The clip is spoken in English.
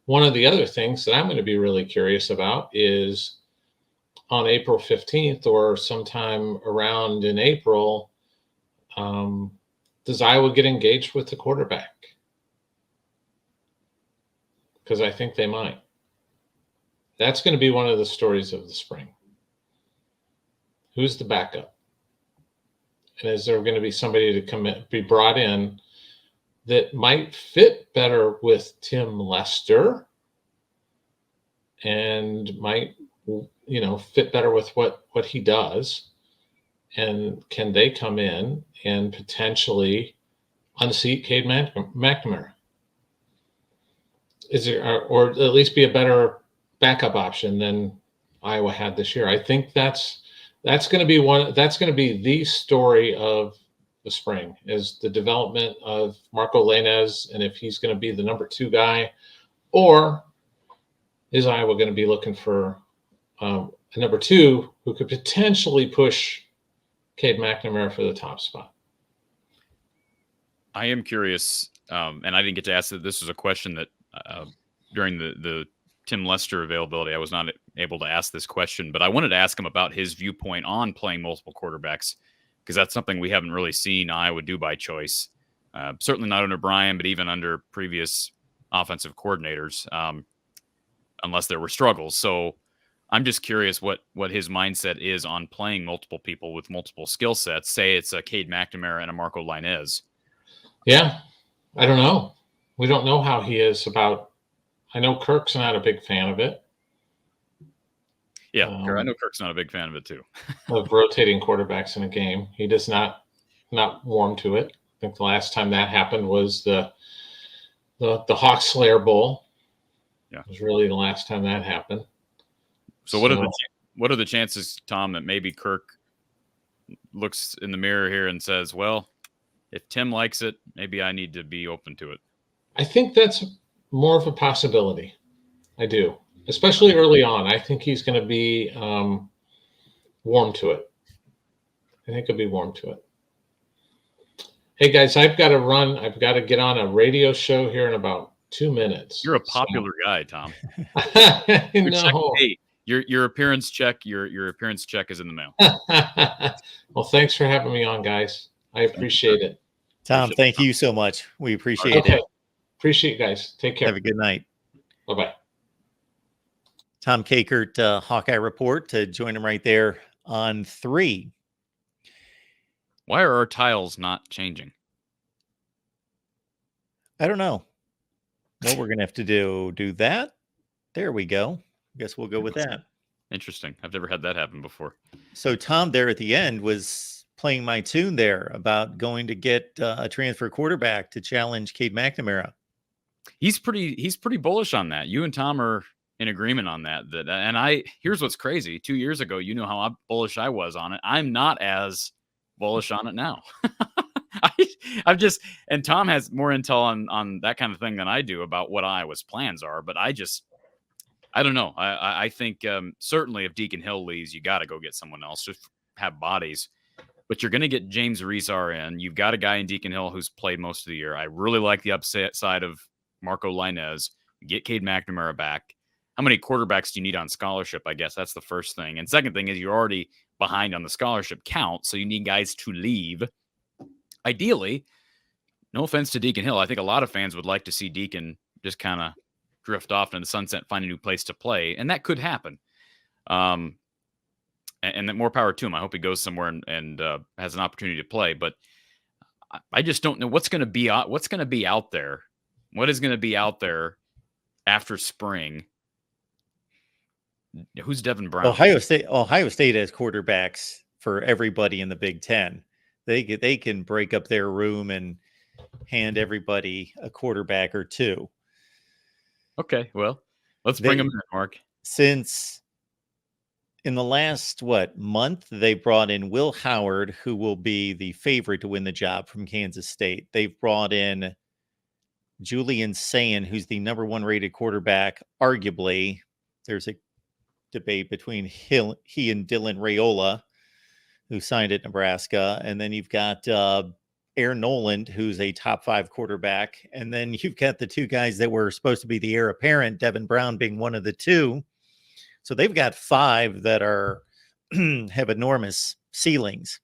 one of the other things that I'm going to be really curious about is on April 15th or sometime around in April, does Iowa get engaged with the quarterback? Because I think they might. That's going to be one of the stories of the spring. Who's the backup? And is there going to be somebody to be brought in that might fit better with Tim Lester and might, fit better with what he does? And can they come in and potentially unseat Cade McNamara? Is there, or at least be a better backup option than Iowa had this year? I think that's going to be that's going to be the story of the spring, is the development of Marco Lainez, and if he's going to be the number 2 guy, or is Iowa going to be looking for a number 2 who could potentially push Cade McNamara for the top spot? I am curious, and I didn't get to ask that. This was a question that during the Tim Lester availability, I was not able to ask this question, but I wanted to ask him about his viewpoint on playing multiple quarterbacks, because that's something we haven't really seen Iowa do by choice. Certainly not under Brian, but even under previous offensive coordinators, unless there were struggles. So I'm just curious what his mindset is on playing multiple people with multiple skill sets. Say it's a Cade McNamara and a Marco Lainez. Yeah, I don't know. We don't know how he is about. I know Kirk's not a big fan of it. Yeah, I know Kirk's not a big fan of it too. Of rotating quarterbacks in a game, he does not warm to it. I think the last time that happened was the Hawk Slayer Bowl. Yeah, it was really the last time that happened. So what are the chances, Tom, that maybe Kirk looks in the mirror here and says, "Well, if Tim likes it, maybe I need to be open to it"? I think that's more of a possibility. I do, especially early on. I think he's going to be warm to it. I think he'll be warm to it. Hey, guys, I've got to run. I've got to get on a radio show here in about 2 minutes. You're a popular guy, Tom. No. Hey, your appearance check. Your appearance check is in the mail. Well, thanks for having me on, guys. I appreciate it. Tom, thank you so much. We appreciate it. Appreciate you guys. Take care. Have a good night. Bye-bye. Tom Kakert, Hawkeye Report, to join him right there on 3. Why are our tiles not changing? I don't know. Well, we're going to have to do that. There we go. Guess we'll go with that. Interesting. I've never had that happen before. So Tom there at the end was playing my tune there about going to get a transfer quarterback to challenge Cade McNamara. He's pretty bullish on that. You and Tom are in agreement on that. And here's what's crazy. 2 years ago, you know how bullish I was on it. I'm not as bullish on it now. And Tom has more intel on that kind of thing than I do about what Iowa's plans are. But I don't know. I think certainly if Deacon Hill leaves, you got to go get someone else. Just have bodies. But you're going to get James Rezar in. You've got a guy in Deacon Hill who's played most of the year. I really like the upside of Marco Lainez. Get Cade McNamara back. How many quarterbacks do you need on scholarship? I guess that's the first thing. And second thing is you're already behind on the scholarship count, so you need guys to leave. Ideally, no offense to Deacon Hill, I think a lot of fans would like to see Deacon just kind of drift off into the sunset, find a new place to play, and that could happen. And that more power to him. I hope he goes somewhere and has an opportunity to play. But I just don't know what's going to be out there. What is going to be out there after spring? Who's Devin Brown? Ohio State has quarterbacks for everybody in the Big Ten. They can break up their room and hand everybody a quarterback or two. Okay, well, let's bring them in, Mark. Since in the last month, they brought in Will Howard, who will be the favorite to win the job from Kansas State. They've brought in Julian Sayin, who's the number 1 rated quarterback. Arguably, there's a debate between he and Dylan Raiola, who signed at Nebraska. And then you've got Aaron Noland, who's a top 5 quarterback. And then you've got the two guys that were supposed to be the heir apparent, Devin Brown being one of the two. So they've got 5 that are have enormous ceilings.